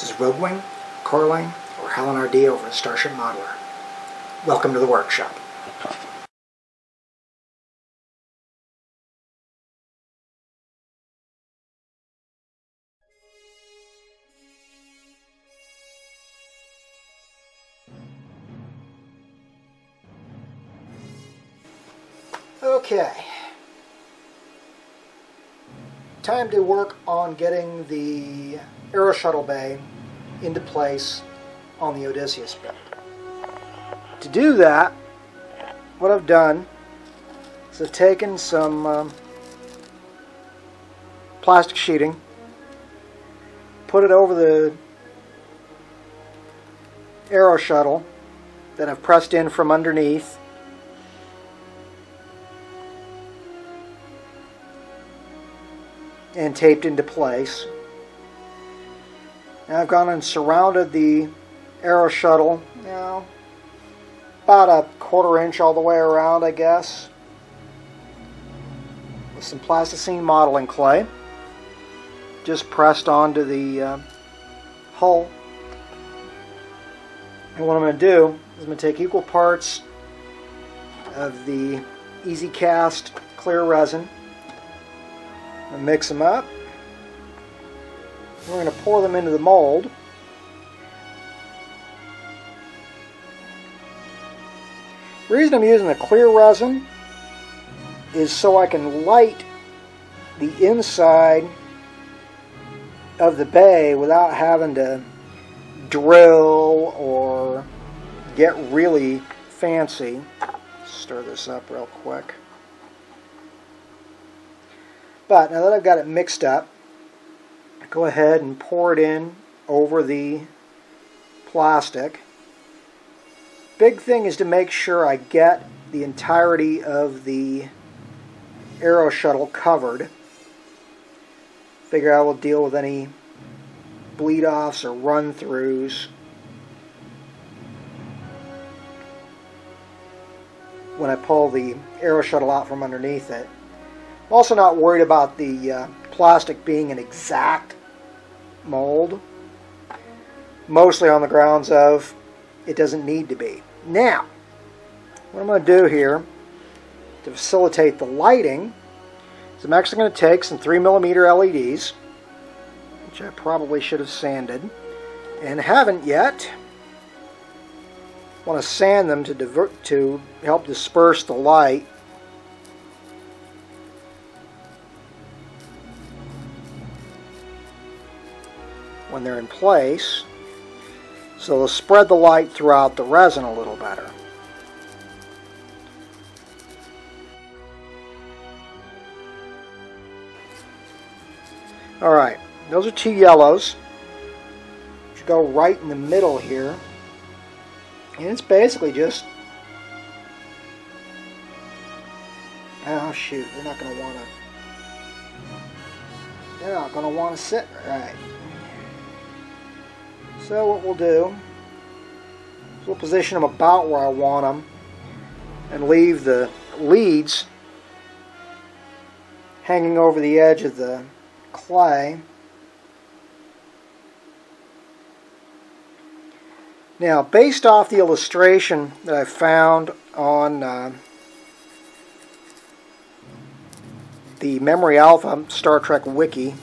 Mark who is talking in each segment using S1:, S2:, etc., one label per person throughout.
S1: This is Rogue Wing, Coraline, or Helen RD over at Starship Modeler. Welcome to the workshop. Okay, time to work on getting the Aeroshuttle bay into place on the Odysseus build. To do that, what I've done is I've taken some plastic sheeting, put it over the Aeroshuttle that I've pressed in from underneath, and taped into place. Now I've gone and surrounded the Aeroshuttle, about a 1/4 inch all the way around, I guess, with some plasticine modeling clay, just pressed onto the hull. And what I'm going to do is I'm going to take equal parts of the Easy Cast clear resin and mix them up. We're going to pour them into the mold. The reason I'm using the clear resin is so I can light the inside of the bay without having to drill or get really fancy. Stir this up real quick. But now that I've got it mixed up, go ahead and pour it in over the plastic. Big thing is to make sure I get the entirety of the Aeroshuttle covered. Figure I will deal with any bleed-offs or run-throughs when I pull the Aeroshuttle out from underneath it. I'm also not worried about the plastic being an exact mold, mostly on the grounds of it doesn't need to be. Now, what I'm going to do here to facilitate the lighting is I'm actually going to take some 3mm LEDs, which I probably should have sanded and haven't yet. I want to sand them to help disperse the light. When they're in place, so they'll spread the light throughout the resin a little better. Alright, those are 2 yellows, which go right in the middle here, and it's basically just, oh shoot, they're not going to want to sit right. So what we'll do is we'll position them about where I want them and leave the leads hanging over the edge of the clay. Now, based off the illustration that I found on the Memory Alpha Star Trek Wiki,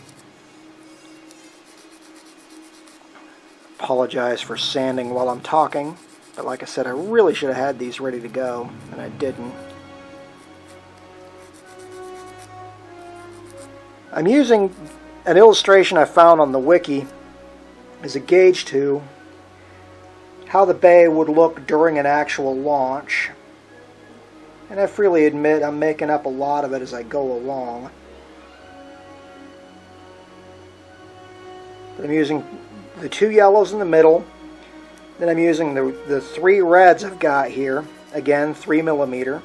S1: apologize for sanding while I'm talking, but like I said, I really should have had these ready to go, and I didn't. I'm using an illustration I found on the wiki as a gauge to how the bay would look during an actual launch, and I freely admit I'm making up a lot of it as I go along. But I'm using the 2 yellows in the middle, then I'm using the 3 reds I've got here, again 3mm,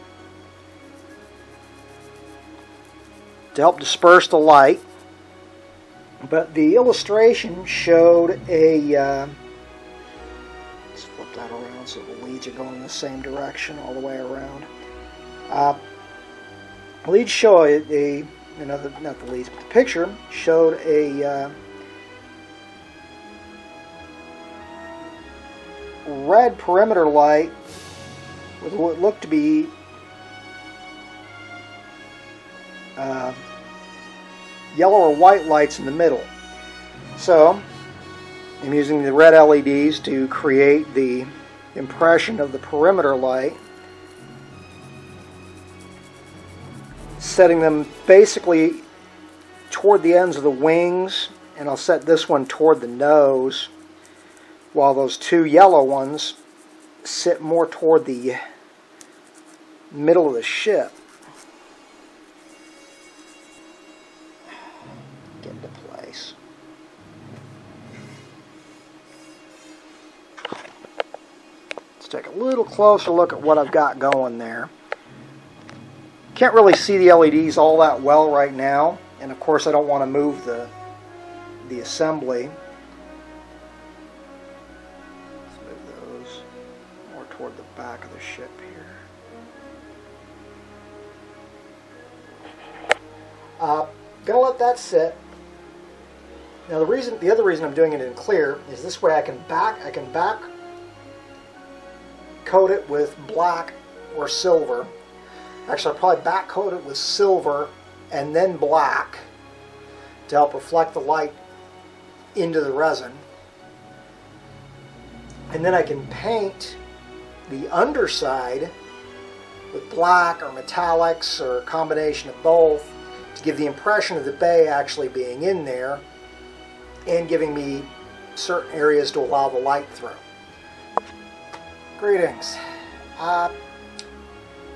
S1: to help disperse the light. But the illustration showed a, let's flip that around so the leads are going in the same direction all the way around. Leads show not the leads, but the picture showed a red perimeter light with what looked to be yellow or white lights in the middle. So I'm using the red LEDs to create the impression of the perimeter light, setting them basically toward the ends of the wings, and I'll set this one toward the nose, while those two yellow ones sit more toward the middle of the ship. Get into place. Let's take a little closer look at what I've got going there. Can't really see the LEDs all that well right now, and of course I don't want to move the assembly. Let's move those more toward the back of the ship here. Gonna let that sit. Now the other reason I'm doing it in clear is this way I can back coat it with black or silver. Actually, I'll probably back coat it with silver and then black to help reflect the light into the resin. And then I can paint the underside with black or metallics or a combination of both to give the impression of the bay actually being in there and giving me certain areas to allow the light through. Greetings.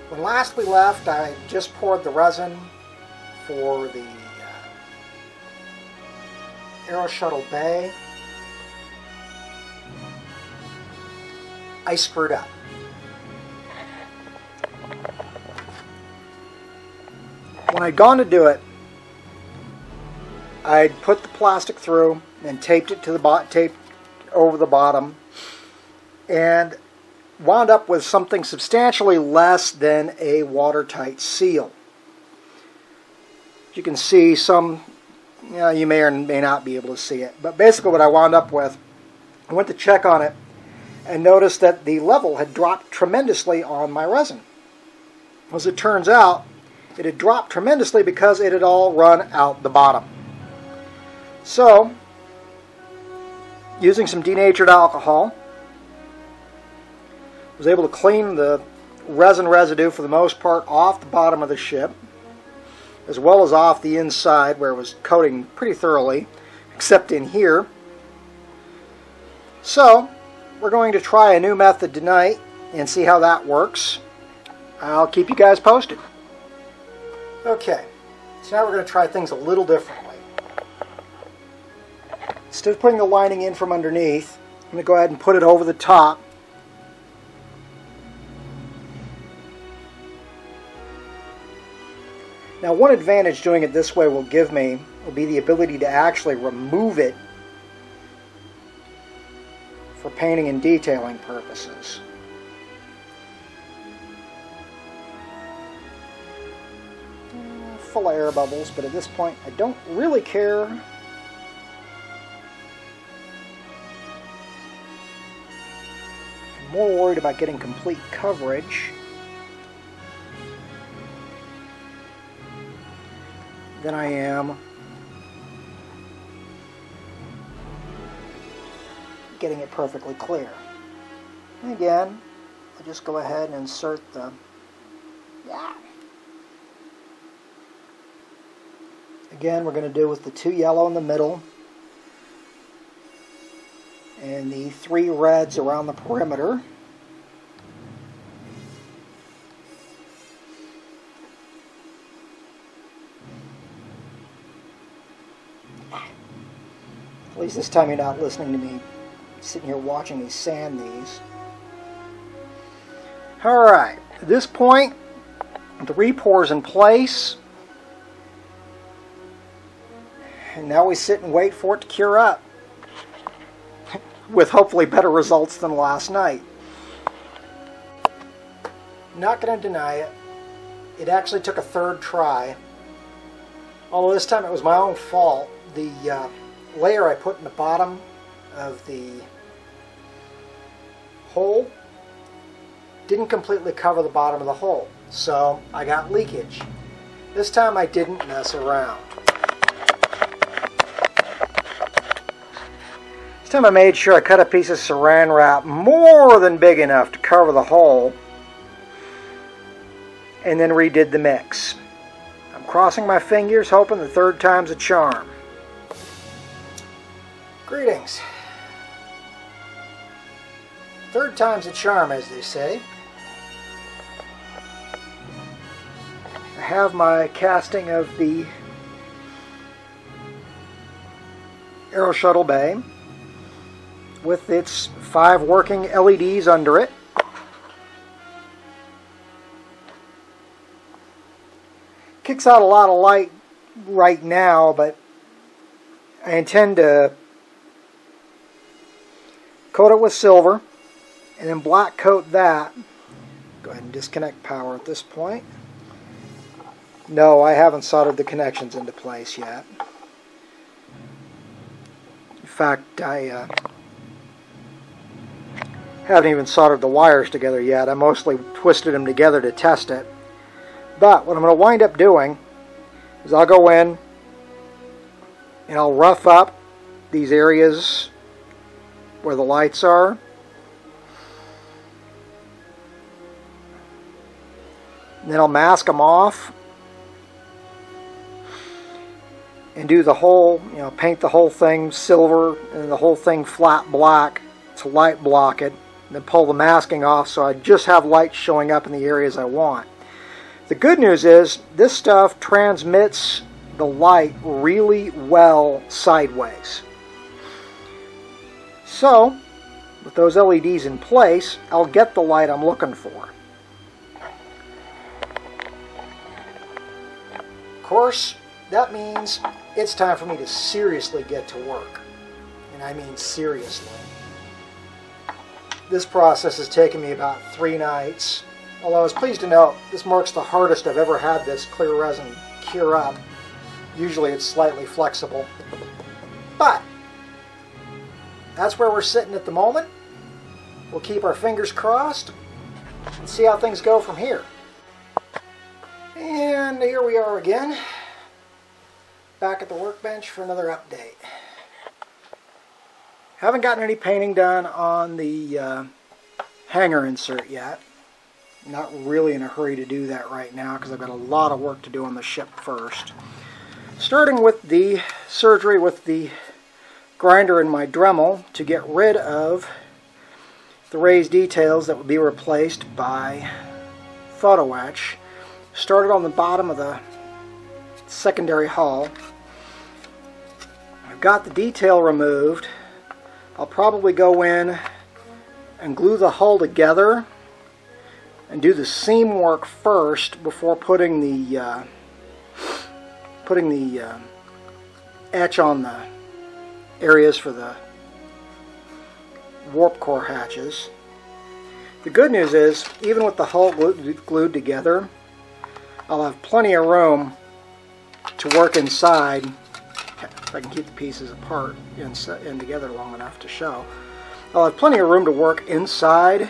S1: When last we left, I just poured the resin for the Aeroshuttle bay. I screwed up. When I'd gone to do it, I'd put the plastic through and taped it to the taped over the bottom, and wound up with something substantially less than a watertight seal. You can see some, you may or may not be able to see it, but basically what I wound up with, I went to check on it and noticed that the level had dropped tremendously on my resin. As it turns out, it had dropped tremendously because it had all run out the bottom. So, using some denatured alcohol, was able to clean the resin residue for the most part off the bottom of the ship, as well as off the inside where it was coating pretty thoroughly, except in here. So, we're going to try a new method tonight and see how that works. I'll keep you guys posted. Okay, so now we're going to try things a little differently. Instead of putting the lining in from underneath, I'm going to go ahead and put it over the top. Now, one advantage doing it this way will be the ability to actually remove it for painting and detailing purposes. Full of air bubbles, but at this point I don't really care. I'm more worried about getting complete coverage than I am getting it perfectly clear. And again, I'll just go ahead and insert the Again, we're going to do with the two yellow in the middle and the three reds around the perimeter. At least this time you're not listening to me sitting here watching me sand these. Alright, at this point, the repour's in place. And now we sit and wait for it to cure up. With hopefully better results than last night. Not going to deny it. It actually took a third try. Although this time it was my own fault. The layer I put in the bottom of the hole didn't completely cover the bottom of the hole, so I got leakage. This time I didn't mess around. This time I made sure I cut a piece of saran wrap more than big enough to cover the hole, and then redid the mix. I'm crossing my fingers, hoping the third time's a charm. Greetings. Third time's a charm, as they say. I have my casting of the Aeroshuttle bay with its 5 working LEDs under it. Kicks out a lot of light right now, but I intend to coat it with silver and then black coat that. Go ahead and disconnect power at this point. No, I haven't soldered the connections into place yet. In fact, I haven't even soldered the wires together yet. I mostly twisted them together to test it. But what I'm going to wind up doing is I'll go in and I'll rough up these areas where the lights are. And then I'll mask them off and do the whole, paint the whole thing silver and the whole thing flat black to light block it. And then pull the masking off so I just have light showing up in the areas I want. The good news is this stuff transmits the light really well sideways. So, with those LEDs in place, I'll get the light I'm looking for. Of course, that means it's time for me to seriously get to work. And I mean seriously. This process has taken me about 3 nights. Although I was pleased to note, this marks the hardest I've ever had this clear resin cure up. Usually it's slightly flexible. But that's where we're sitting at the moment. We'll keep our fingers crossed and see how things go from here. And here we are again, back at the workbench for another update. Haven't gotten any painting done on the hanger insert yet. Not really in a hurry to do that right now because I've got a lot of work to do on the ship first. Starting with the surgery with the grinder and my Dremel to get rid of the raised details that would be replaced by photo etch. Started on the bottom of the secondary hull. I've got the detail removed. I'll probably go in and glue the hull together and do the seam work first before putting the etch on the areas for the warp core hatches. The good news is, even with the hull glued together, I'll have plenty of room to work inside, if I can keep the pieces apart and together long enough to show. I'll have plenty of room to work inside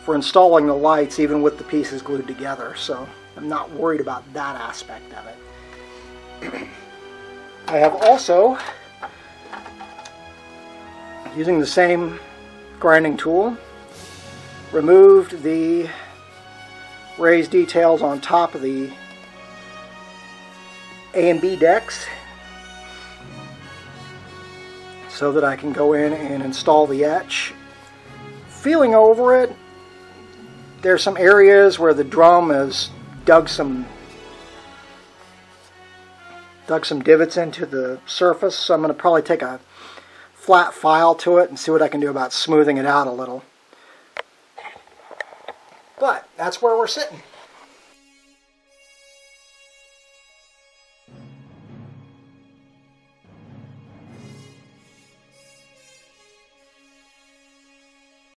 S1: for installing the lights even with the pieces glued together, so I'm not worried about that aspect of it. I have also, using the same grinding tool, removed the raised details on top of the A and B decks so that I can go in and install the etch. Feeling over it, there's some areas where the drum has dug some divots into the surface, so I'm going to probably take a flat file to it and see what I can do about smoothing it out a little. But that's where we're sitting.